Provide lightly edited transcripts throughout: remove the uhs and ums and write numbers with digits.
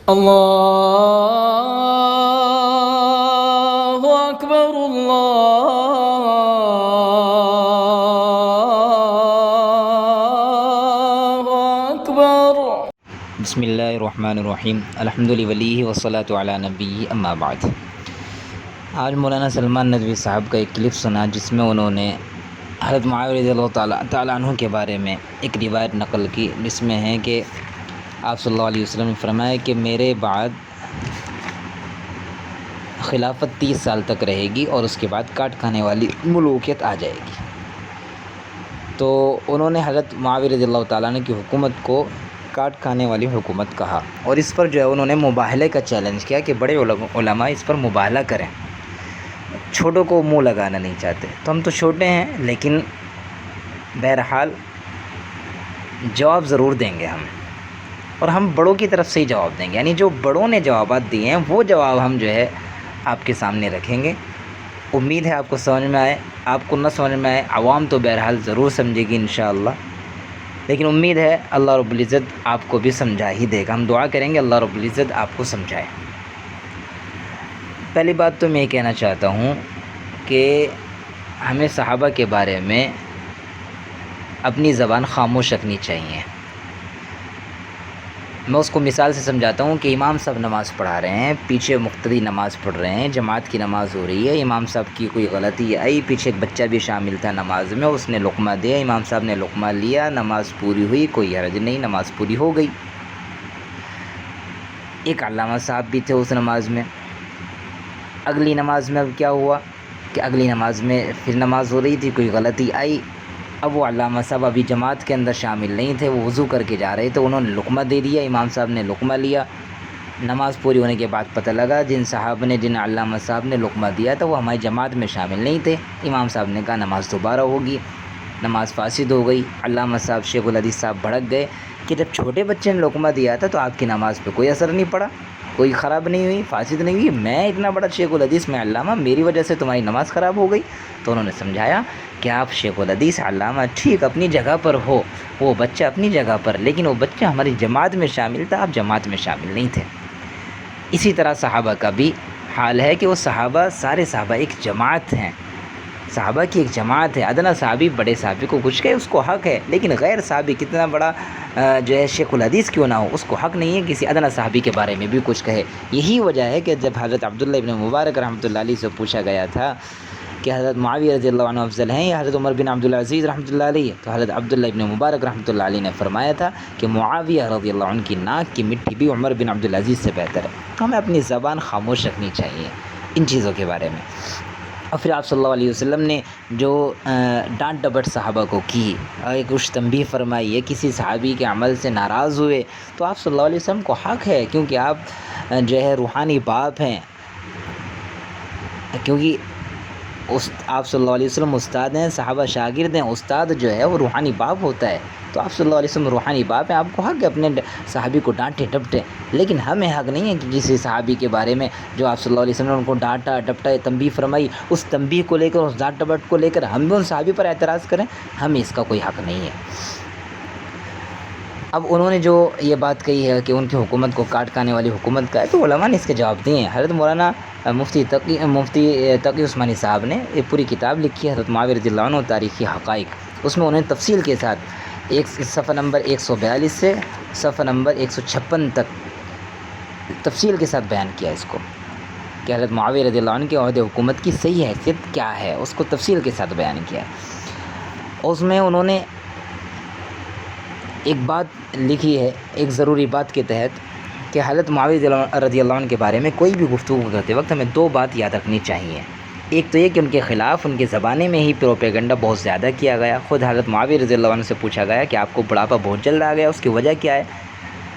اللہ اکبر اللہ اکبر۔ بسم اللہ الرحمن الرحیم، الحمد للہ والصلاۃ علی نبی اما بعد۔ آج مولانا سلمان ندوی صاحب کا ایک کلپ سنا جس میں انہوں نے حضرت معاویہ رضی اللہ تعالیٰ عنہ کے بارے میں ایک روایت نقل کی، جس میں ہے کہ آپ صلی اللہ علیہ وسلم نے فرمایا کہ میرے بعد خلافت 30 سال تک رہے گی اور اس کے بعد کاٹ کھانے والی ملوکیت آ جائے گی۔ تو انہوں نے حضرت معاویہ رضی اللہ تعالیٰ عنہ کی حکومت کو کاٹ کھانے والی حکومت کہا، اور اس پر جو ہے انہوں نے مباہلے کا چیلنج کیا کہ بڑے علماء اس پر مباہلہ کریں، چھوٹوں کو منہ لگانا نہیں چاہتے۔ تو ہم تو چھوٹے ہیں لیکن بہرحال جواب ضرور دیں گے ہم، اور ہم بڑوں کی طرف سے ہی جواب دیں گے، یعنی جو بڑوں نے جوابات دیے ہیں وہ جواب ہم جو ہے آپ کے سامنے رکھیں گے۔ امید ہے آپ کو سمجھ میں آئے، آپ کو نہ سمجھ میں آئے عوام تو بہرحال ضرور سمجھے گی انشاءاللہ، لیکن امید ہے اللہ رب العزت آپ کو بھی سمجھا ہی دے گا۔ ہم دعا کریں گے اللہ رب العزت آپ کو سمجھائے۔ پہلی بات تو میں یہ کہنا چاہتا ہوں کہ ہمیں صحابہ کے بارے میں اپنی زبان خاموش رکھنی چاہیے۔ میں اس کو مثال سے سمجھاتا ہوں کہ امام صاحب نماز پڑھا رہے ہیں، پیچھے مقتدی نماز پڑھ رہے ہیں، جماعت کی نماز ہو رہی ہے، امام صاحب کی کوئی غلطی آئی، پیچھے ایک بچہ بھی شامل تھا نماز میں، اس نے لقمہ دیا، امام صاحب نے لقمہ لیا، نماز پوری ہوئی، کوئی حرج نہیں، نماز پوری ہو گئی۔ ایک علامہ صاحب بھی تھے اس نماز میں۔ اگلی نماز میں اب کیا ہوا کہ اگلی نماز میں پھر نماز ہو رہی تھی، کوئی غلطی آئی، اب وہ علامہ صاحب ابھی جماعت کے اندر شامل نہیں تھے، وہ وضو کر کے جا رہے تھے، انہوں نے لقمہ دے دیا، امام صاحب نے لقمہ لیا۔ نماز پوری ہونے کے بعد پتہ لگا جن صاحب نے، جن علامہ صاحب نے لقمہ دیا تھا وہ ہماری جماعت میں شامل نہیں تھے۔ امام صاحب نے کہا نماز دوبارہ ہوگی، نماز فاسد ہو گئی۔ علامہ صاحب شیخ الحدیث صاحب بھڑک گئے کہ جب چھوٹے بچے نے لقمہ دیا تھا تو آپ کی نماز پہ کوئی اثر نہیں پڑا، کوئی خراب نہیں ہوئی، فاسد نہیں ہوئی، میں اتنا بڑا شیخ الحدیث، میں علامہ، میری وجہ سے تمہاری نماز خراب ہو گئی۔ تو انہوں نے سمجھایا کہ آپ شیخ الحدیث علامہ ٹھیک اپنی جگہ پر ہو، وہ بچہ اپنی جگہ پر، لیکن وہ بچہ ہماری جماعت میں شامل تھا، آپ جماعت میں شامل نہیں تھے۔ اسی طرح صحابہ کا بھی حال ہے کہ وہ صحابہ، سارے صحابہ ایک جماعت ہیں، صحابہ کی ایک جماعت ہے۔ ادنا صحابی بڑے صحابی کو کچھ کہے اس کو حق ہے، لیکن غیر صحابی کتنا بڑا جو ہے شیخ الحدیث کیوں نہ ہو، اس کو حق نہیں ہے کسی ادنا صحابی کے بارے میں بھی کچھ کہے۔ یہی وجہ ہے کہ جب حضرت عبداللہ ابن مبارک رحمۃ اللہ علیہ سے پوچھا گیا تھا کہ حضرت معاویہ رضی اللہ عنہ افضل ہیں یا حضرت عمر بن عبدالعزیز رحمۃ اللہ علیہ، تو حضرت عبداللہ ابن مبارک رحمۃ اللہ علیہ نے فرمایا تھا کہ معاویہ رضی اللہ عنہ کی ناک کی مٹی بھی عمر بن عبدالعزیز سے بہتر ہے۔ تو ہمیں اپنی زبان خاموش رکھنی چاہیے ان چیزوں کے بارے میں۔ اور پھر آپ صلی اللہ علیہ وسلم نے جو ڈانٹ ڈپٹ صحابہ کو کی، ایک کچھ تنبیہ فرمائی ہے، کسی صحابی کے عمل سے ناراض ہوئے تو آپ صلی اللہ علیہ وسلم کو حق ہے، کیونکہ آپ جو ہے روحانی باپ ہیں، کیونکہ آپ صلی اللہ علیہ وسلم استاد ہیں، صحابہ شاگرد ہیں، استاد جو ہے وہ روحانی باپ ہوتا ہے، تو آپ صلی اللہ علیہ وسلم روحانی باپ ہیں، آپ کو حق ہے اپنے صحابی کو ڈانٹے ڈپٹے، لیکن ہمیں حق نہیں ہے کہ کسی صحابی کے بارے میں جو آپ صلی اللہ علیہ وسلم نے ان کو ڈانٹا ڈپٹا، تنبیہ فرمائی، اس تنبیہ کو لے کر، اس ڈانٹ ڈپٹ کو لے کر ہم بھی ان صحابی پر اعتراض کریں، ہمیں اس کا کوئی حق نہیں ہے۔ اب انہوں نے جو یہ بات کہی ہے کہ ان کی حکومت کو کاٹ کھانے والی حکومت کا ہے، تو علماء نے اس کے جواب دیے ہیں۔ حضرت مولانا مفتی تقی عثمانی صاحب نے ایک پوری کتاب لکھی ہے حضرت معاویہ رضی اللہ عنہ تاریخی حقائق، اس میں انہوں نے تفصیل کے ساتھ صفحہ نمبر 142 سے صفحہ نمبر 156 تک تفصیل کے ساتھ بیان کیا اس کو کہ حضرت معاویہ رضی اللہ عنہ کے عہد حکومت کی صحیح حیثیت کیا ہے، اس کو تفصیل کے ساتھ بیان کیا۔ اس میں انہوں نے ایک بات لکھی ہے، ایک ضروری بات کے تحت، کہ حضرت معاویہ رضی اللہ عنہ کے بارے میں کوئی بھی گفتگو کرتے وقت ہمیں 2 بات یاد رکھنی چاہیے۔ ایک تو یہ کہ ان کے خلاف ان کے زمانے میں ہی پروپیگنڈا بہت زیادہ کیا گیا، خود حضرت معاویہ رضی اللہ عنہ سے پوچھا گیا کہ آپ کو بڑھاپا بہت جلد آ گیا، اس کی وجہ کیا ہے؟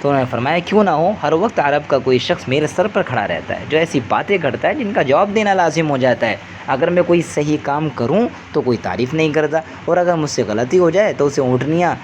تو انہوں نے فرمایا کیوں نہ ہو، ہر وقت عرب کا کوئی شخص میرے سر پر کھڑا رہتا ہے جو ایسی باتیں کرتا ہے جن کا جواب دینا لازم ہو جاتا ہے، اگر میں کوئی صحیح کام کروں تو کوئی تعریف نہیں کرتا، اور اگر مجھ سے غلطی ہو جائے تو اسے اونٹنیاں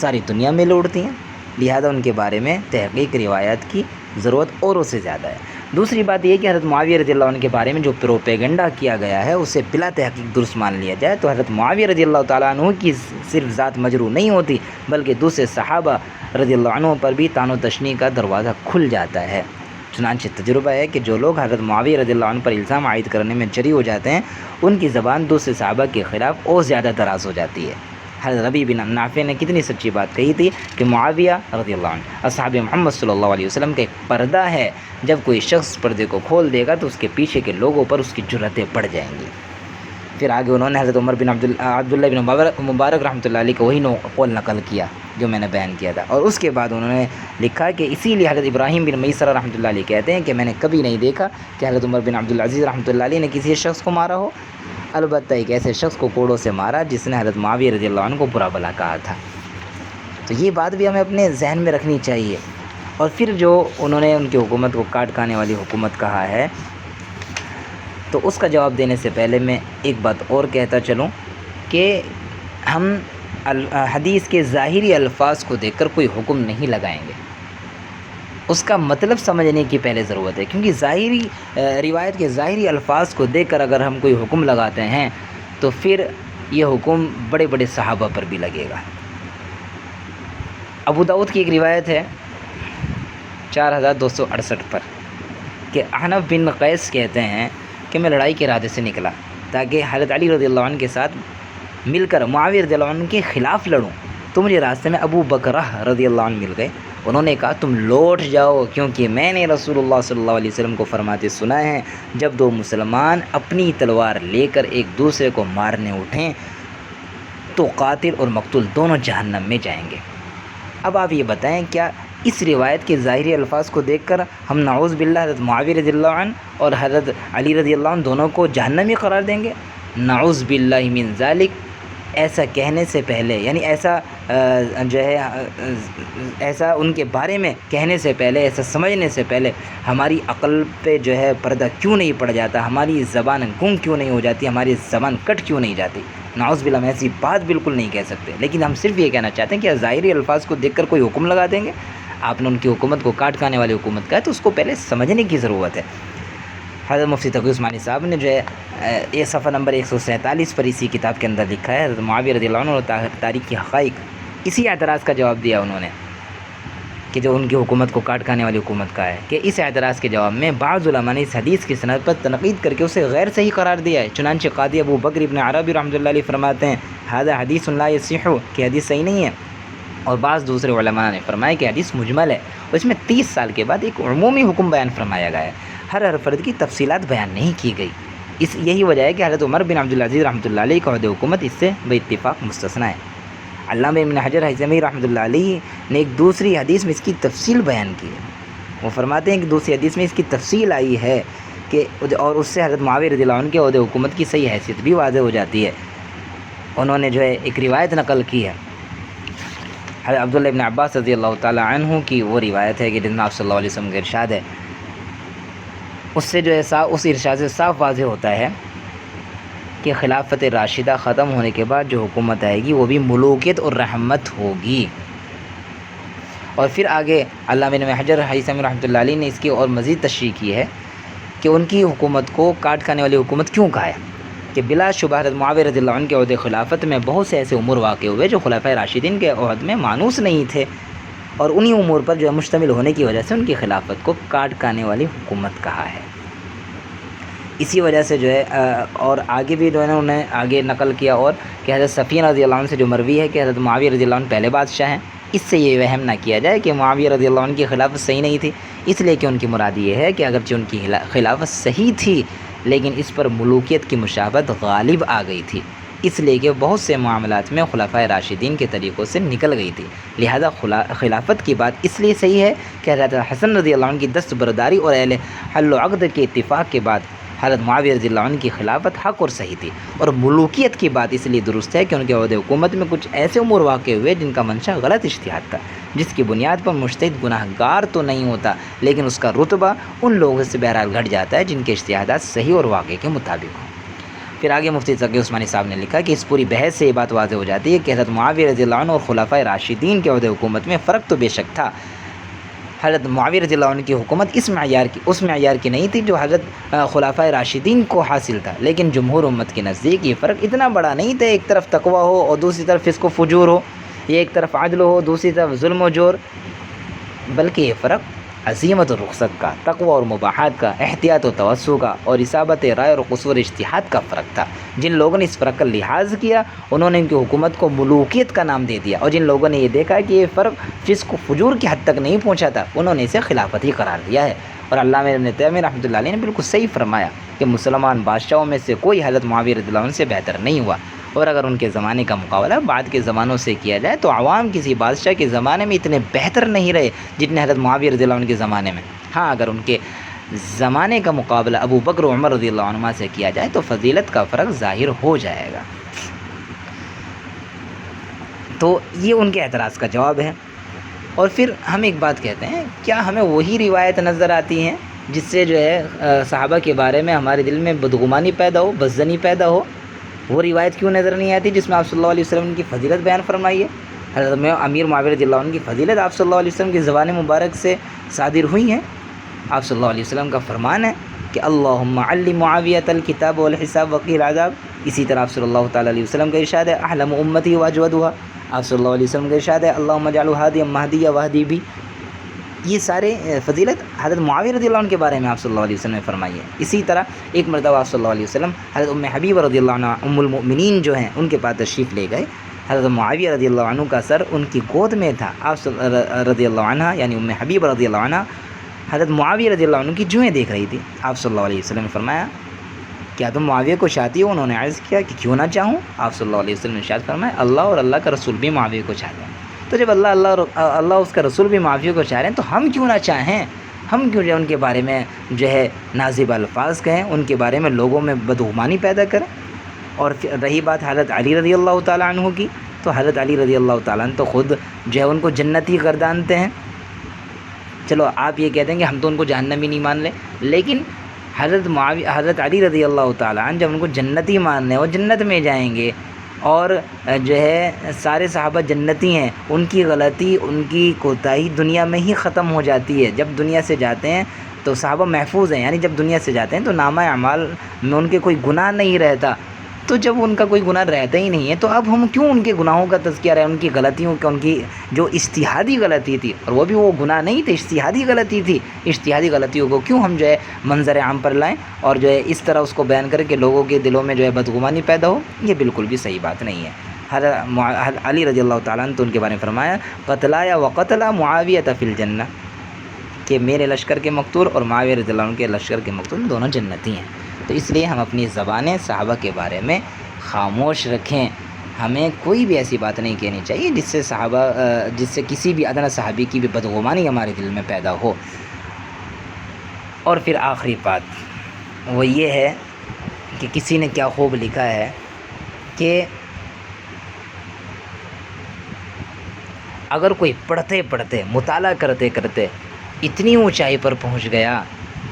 ساری دنیا میں لوٹتی ہیں، لہذا ان کے بارے میں تحقیق روایات کی ضرورت اوروں سے زیادہ ہے۔ دوسری بات یہ کہ حضرت معاویہ رضی اللہ عنہ کے بارے میں جو پروپیگنڈا کیا گیا ہے اسے بلا تحقیق درست مان لیا جائے تو حضرت معاویہ رضی اللہ تعالیٰ عنہ کی صرف ذات مجروح نہیں ہوتی بلکہ دوسرے صحابہ رضی اللہ عنہ پر بھی طعن و تشنیع کا دروازہ کھل جاتا ہے۔ چنانچہ تجربہ ہے کہ جو لوگ حضرت معاویہ رضی اللہ عنہ پر الزام عائد کرنے میں جری ہو جاتے ہیں ان کی زبان دوسرے صحابہ کے خلاف اور زیادہ دراز ہو جاتی ہے۔ حضرت ربیع بن نافع نے کتنی سچی بات کہی تھی کہ معاویہ رضی اللہ عنہ اصحاب محمد صلی اللہ علیہ وسلم کا ایک پردہ ہے، جب کوئی شخص پردے کو کھول دے گا تو اس کے پیچھے کے لوگوں پر اس کی جرأتیں بڑھ جائیں گی۔ پھر آگے انہوں نے حضرت عمر بن عبداللہ بن مبارک رحمۃ اللہ علیہ کا وہی قول نقل کیا جو میں نے بیان کیا تھا، اور اس کے بعد انہوں نے لکھا کہ اسی لیے حضرت ابراہیم بن میسرہ رحمۃ اللہ علیہ کہتے ہیں کہ میں نے کبھی نہیں دیکھا کہ حضرت عمر بن عبدالعزیز رحمۃ اللہ علیہ نے کسی شخص کو مارا ہو، البتہ ایک ایسے شخص کو کوڑوں سے مارا جس نے حضرت معاویہ رضی اللہ عنہ کو برا بھلا کہا تھا۔ تو یہ بات بھی ہمیں اپنے ذہن میں رکھنی چاہیے۔ اور پھر جو انہوں نے ان کی حکومت کو کاٹ کھانے والی حکومت کہا ہے، تو اس کا جواب دینے سے پہلے میں ایک بات اور کہتا چلوں کہ ہم حدیث کے ظاہری الفاظ کو دیکھ کر کوئی حکم نہیں لگائیں گے، اس کا مطلب سمجھنے کی پہلے ضرورت ہے، کیونکہ ظاہری روایت کے ظاہری الفاظ کو دیکھ کر اگر ہم کوئی حکم لگاتے ہیں تو پھر یہ حکم بڑے بڑے صحابہ پر بھی لگے گا۔ ابو داؤد کی ایک روایت ہے 4268 پر کہ احنف بن قیس کہتے ہیں کہ میں لڑائی کے ارادے سے نکلا تاکہ حضرت علی رضی اللہ عنہ کے ساتھ مل کر معاویہ رضی اللہ عنہ کے خلاف لڑوں، تو مجھے راستے میں ابو بکرہ رضی اللہ عنہ مل گئے۔ انہوں نے کہا تم لوٹ جاؤ، کیونکہ میں نے رسول اللہ صلی اللہ علیہ وسلم کو فرماتے سنا ہے جب دو مسلمان اپنی تلوار لے کر ایک دوسرے کو مارنے اٹھیں تو قاتل اور مقتول دونوں جہنم میں جائیں گے۔ اب آپ یہ بتائیں کیا اس روایت کے ظاہری الفاظ کو دیکھ کر ہم نعوذ باللہ حضرت معاویہ رضی اللہ عنہ اور حضرت علی رضی اللہ عنہ دونوں کو جہنمی قرار دیں گے؟ نعوذ باللہ من ذالک۔ ایسا کہنے سے پہلے، یعنی ایسا ایسا ان کے بارے میں کہنے سے پہلے، ایسا سمجھنے سے پہلے ہماری عقل پہ پردہ کیوں نہیں پڑ جاتا، ہماری زبان گنگ کیوں نہیں ہو جاتی، ہماری زبان کٹ کیوں نہیں جاتی؟ نعوذ باللہ، ہم ایسی بات بالکل نہیں کہہ سکتے، لیکن ہم صرف یہ کہنا چاہتے ہیں کہ ظاہری الفاظ کو دیکھ کر کوئی حکم لگا دیں گے؟ آپ نے ان کی حکومت کو کاٹ کھانے والی حکومت کہا ہے تو اس کو پہلے سمجھنے کی ضرورت ہے۔ حضرت مفتی تقی عثمانی صاحب نے یہ صفحہ نمبر 147 پر اسی کتاب کے اندر لکھا ہے، حضرت معاویہ رضی اللہ عنہ اور تاریخ کی حقائق، اسی اعتراض کا جواب دیا انہوں نے کہ جو ان کی حکومت کو کاٹ کھانے والی حکومت کا ہے، کہ اس اعتراض کے جواب میں بعض علماء نے اس حدیث کی سند پر تنقید کر کے اسے غیر صحیح قرار دیا ہے۔ چنانچہ قاضی ابو بکر ابن عربی رحمۃ اللہ علیہ فرماتے ہیں ھذا حدیث لا یصح، کہ حدیث صحیح نہیں ہے، اور بعض دوسرے علماء نے فرمایا کہ حدیث مجمل ہے، اور اس میں 30 سال کے بعد ایک عمومی حکم بیان فرمایا گیا ہے، ہر فرد کی تفصیلات بیان نہیں کی گئی۔ یہی وجہ ہے کہ حضرت عمر بن عبدالعزیز رحمۃ اللہ علیہ کا عہد حکومت اس سے بے اتفاق مستثنیٰ ہے۔ علامہ ابن حجر ہیثمی رحمۃ اللہ علیہ نے ایک دوسری حدیث میں اس کی تفصیل بیان کی ہے، وہ فرماتے ہیں کہ دوسری حدیث میں اس کی تفصیل آئی ہے کہ اور اس سے حضرت معاویہ رضی اللہ عنہ کے عہد حکومت کی صحیح حیثیت بھی واضح ہو جاتی ہے۔ انہوں نے ایک روایت نقل کی ہے، حضرت عبداللہ ابن عباس رضی اللہ تعالی عنہ کی وہ روایت ہے کہ جس میں آپ صلی اللہ علیہ وسلم کا ارشاد ہے، اس سے اس ارشاد سے صاف واضح ہوتا ہے کہ خلافت راشدہ ختم ہونے کے بعد جو حکومت آئے گی وہ بھی ملوکیت اور رحمت ہوگی۔ اور پھر آگے علامہ ابن حجر ہیثمی رحمۃ اللہ علیہ نے اس کی اور مزید تشریح کی ہے کہ ان کی حکومت کو کاٹ کھانے والی حکومت کیوں کہا ہے، کہ بلا شبہ حضرت معاویہ رضی اللہ عنہ کے عہد خلافت میں بہت سے ایسے امور واقع ہوئے جو خلفائے راشدین کے عہد میں مانوس نہیں تھے، اور انہی امور پر مشتمل ہونے کی وجہ سے ان کی خلافت کو کاٹ کھانے والی حکومت کہا ہے۔ اسی وجہ سے اور آگے بھی انہوں نے آگے نقل کیا اور کہ حضرت صفیہ رضی اللہ عنہ سے جو مروی ہے کہ حضرت معاویہ رضی اللہ عنہ پہلے بادشاہ ہیں، اس سے یہ وہم نہ کیا جائے کہ معاویہ رضی اللہ عنہ کی خلافت صحیح نہیں تھی، اس لیے کہ ان کی مراد یہ ہے کہ اگرچہ ان کی خلافت صحیح تھی لیکن اس پر ملوکیت کی مشابہت غالب آ گئی تھی، اس لیے کہ بہت سے معاملات میں خلفائے راشدین کے طریقوں سے نکل گئی تھی، لہذا خلافت کی بات اس لیے صحیح ہے کہ حضرت حسن رضی اللہ عنہ کی دستبرداری اور اہل حل و عقد کے اتفاق کے بعد حضرت معاویہ رضی اللہ عنہ کی خلافت حق اور صحیح تھی، اور ملوکیت کی بات اس لیے درست ہے کہ ان کے عہد حکومت میں کچھ ایسے امور واقع ہوئے جن کا منشا غلط اجتہاد تھا، جس کی بنیاد پر مجتہد گناہ گار تو نہیں ہوتا لیکن اس کا رتبہ ان لوگوں سے بہرحال گھٹ جاتا ہے جن کے اجتہادات صحیح اور واقع کے مطابق ہوں۔ پھر آگے مفتی تقی عثمانی صاحب نے لکھا کہ اس پوری بحث سے یہ بات واضح ہو جاتی ہے کہ حضرت معاویہ رضی اللہ عنہ اور خلفائے راشدین کے عہد حکومت میں فرق تو بے شک تھا۔ حضرت معاویہ رضی اللہ عنہ کی حکومت اس معیار کی نہیں تھی جو حضرت خلفائے راشدین کو حاصل تھا، لیکن جمہور امت کے نزدیک یہ فرق اتنا بڑا نہیں تھا، ایک طرف تقویٰ ہو اور دوسری طرف فسق و فجور ہو، یہ ایک طرف عدل ہو دوسری طرف ظلم و جور، بلکہ یہ فرق عزیمت و رخصت کا، تقوی اور مباحات کا، احتیاط و توسع کا اور اصابت رائے اور قصور اجتہاد کا فرق تھا۔ جن لوگوں نے اس فرق کا لحاظ کیا انہوں نے ان کی حکومت کو ملوکیت کا نام دے دیا، اور جن لوگوں نے یہ دیکھا کہ یہ فرق فسق و فجور کی حد تک نہیں پہنچا تھا انہوں نے اسے خلافت ہی قرار دیا ہے۔ اور علامہ ابن تیمیہ رحمۃ اللہ علیہ نے بالکل صحیح فرمایا کہ مسلمان بادشاہوں میں سے کوئی حضرت معاویہ رضی اللہ عنہ سے بہتر نہیں ہوا، اور اگر ان کے زمانے کا مقابلہ بعد کے زمانوں سے کیا جائے تو عوام کسی بادشاہ کے زمانے میں اتنے بہتر نہیں رہے جتنے حضرت معاویہ رضی اللہ عنہ کے زمانے میں۔ ہاں اگر ان کے زمانے کا مقابلہ ابو بکر و عمر رضی اللہ عنہما سے کیا جائے تو فضیلت کا فرق ظاہر ہو جائے گا۔ تو یہ ان کے اعتراض کا جواب ہے۔ اور پھر ہم ایک بات کہتے ہیں، کیا ہمیں وہی روایت نظر آتی ہیں جس سے جو ہے صحابہ کے بارے میں ہمارے دل میں بدگمانی پیدا ہو، بدظنی پیدا ہو؟ وہ روایت کیوں نظر نہیں آتی جس میں آپ صلی اللہ علیہ وسلم کی فضیلت بیان فرمائی ہے؟ حضرت امیر معاویہ رضی اللہ عنہ کی فضیلت آپ صلی اللہ علیہ وسلم کی زبان مبارک سے صادر ہوئی ہیں۔ آپ صلی اللہ علیہ وسلم کا فرمان ہے کہ اللہم علم معاویۃ الکتاب والحساب وقیل عذاب۔ اسی طرح آپ صلی اللہ تعالیٰ علیہ وسلم کا ارشاد ہے احلم امتی واجودھا۔ آپ صلی اللہ علیہ وسلم کا ارشاد ہے اللہم اجعلہ ہادیا مہدیا واہدی بھی۔ یہ سارے فضیلت حضرت معاویہ رضی اللہ عنہ کے بارے میں آپ صلی اللہ علیہ وسلم نے فرمائی ہے۔ اسی طرح ایک مرتبہ آپ صلی اللہ علیہ وسلم حضرت ام حبیبہ رضی اللہ عنہ ام المؤمنین جو ہیں ان کے پاس تشریف لے گئے۔ حضرت معاویہ رضی اللہ عنہ کا سر ان کی گود میں تھا۔ آپ رضی اللہ عنہ یعنی ام حبیبہ رضی اللہ عنہ حضرت معاویہ رضی اللہ عنہ کی جوئیں دیکھ رہی تھی۔ آپ صلی اللہ علیہ وسلم نے فرمایا کیا تم معاویہ کو چاہتی ہو؟ انہوں نے عرض کیا کہ کیوں نہ چاہوں۔ آپ صلی اللہ علیہ وسلم نے ارشاد فرمایا اللہ اور اللہ کا رسول بھی معاویہ کو چاہتے ہیں۔ تو جب اللہ اس کا رسول بھی معاویہ کو چاہ رہے ہیں تو ہم کیوں نہ چاہیں؟ ہم کیوں جو ان کے بارے میں جو ہے نازب الفاظ کہیں، ان کے بارے میں لوگوں میں بدگمانی پیدا کریں؟ اور رہی بات حضرت علی رضی اللہ تعالیٰ عنہ کی، تو حضرت علی رضی اللہ تعالیٰ عنہ تو خود جو ہے ان کو جنتی گردانتے ہیں۔ چلو آپ یہ کہتے ہیں کہ ہم تو ان کو جہنمی نہیں مان لیں، لیکن حضرت علی رضی اللہ تعالیٰ عنہ جب ان کو جنتی مان لیں وہ جنت میں جائیں گے، اور جو ہے سارے صحابہ جنتی ہیں، ان کی غلطی ان کی کوتاہی دنیا میں ہی ختم ہو جاتی ہے۔ جب دنیا سے جاتے ہیں تو صحابہ محفوظ ہیں، یعنی جب دنیا سے جاتے ہیں تو نامہ اعمال میں ان کے کوئی گناہ نہیں رہتا۔ تو جب ان کا کوئی گناہ رہتا ہی نہیں ہے تو اب ہم کیوں ان کے گناہوں کا تذکیہ رہے، ان کی غلطیوں کا، ان کی جو اجتہادی غلطی تھی، اور وہ بھی وہ گناہ نہیں تھے، اجتہادی غلطی تھی، اجتہادی غلطیوں کو کیوں ہم جو ہے منظر عام پر لائیں اور جو ہے اس طرح اس کو بیان کر کے لوگوں کے دلوں میں جو ہے بدگمانی پیدا ہو؟ یہ بالکل بھی صحیح بات نہیں ہے۔ حضرت علی رضی اللہ تعالیٰ عنہ تو ان کے بارے میں فرمایا قتلایا وقتلا معاویہ فی الجنہ، کہ میرے لشکر کے مقتول اور معاویہ رضی اللہ عنہ کے لشکر کے مقتول دونوں جنتی ہیں۔ تو اس لیے ہم اپنی زبانیں صحابہ کے بارے میں خاموش رکھیں۔ ہمیں کوئی بھی ایسی بات نہیں کہنی چاہیے جس سے کسی بھی ادنیٰ صحابی کی بھی بدگمانی ہمارے دل میں پیدا ہو۔ اور پھر آخری بات وہ یہ ہے کہ کسی نے کیا خوب لکھا ہے کہ اگر کوئی پڑھتے پڑھتے مطالعہ کرتے کرتے اتنی اونچائی پر پہنچ گیا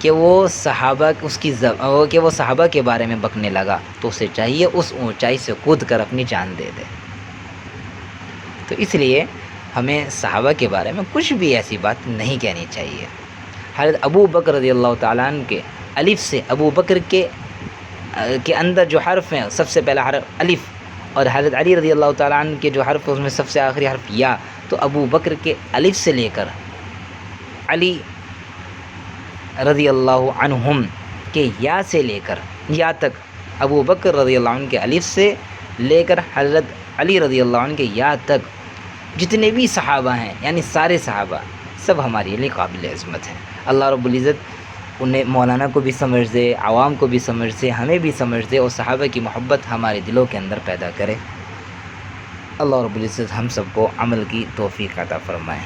کہ وہ صحابہ کے بارے میں بکنے لگا تو اسے چاہیے اس اونچائی سے کود کر اپنی جان دے دے۔ تو اس لیے ہمیں صحابہ کے بارے میں کچھ بھی ایسی بات نہیں کہنی چاہیے۔ حضرت ابو بکر رضی اللہ تعالیٰ عنہ کے الف سے ابو بکر کے اندر جو حرف ہیں سب سے پہلا حرف الف، اور حضرت علی رضی اللہ تعالیٰ عنہ کے جو حرف ہے اس میں سب سے آخری حرف یا، تو ابو بکر کے الف سے لے کر علی رضی اللہ عنہم کے یا سے لے کر یا تک، ابو بکر رضی اللہ عنہ کے الف سے لے کر حضرت علی رضی اللہ عنہ کے یا تک جتنے بھی صحابہ ہیں، یعنی سارے صحابہ سب ہمارے لیے قابل عظمت ہیں۔ اللہ رب العزت انہیں مولانا کو بھی سمجھ دے، عوام کو بھی سمجھ دے، ہمیں بھی سمجھ دے، اور صحابہ کی محبت ہمارے دلوں کے اندر پیدا کرے۔ اللہ رب العزت ہم سب کو عمل کی توفیق عطا فرمائے۔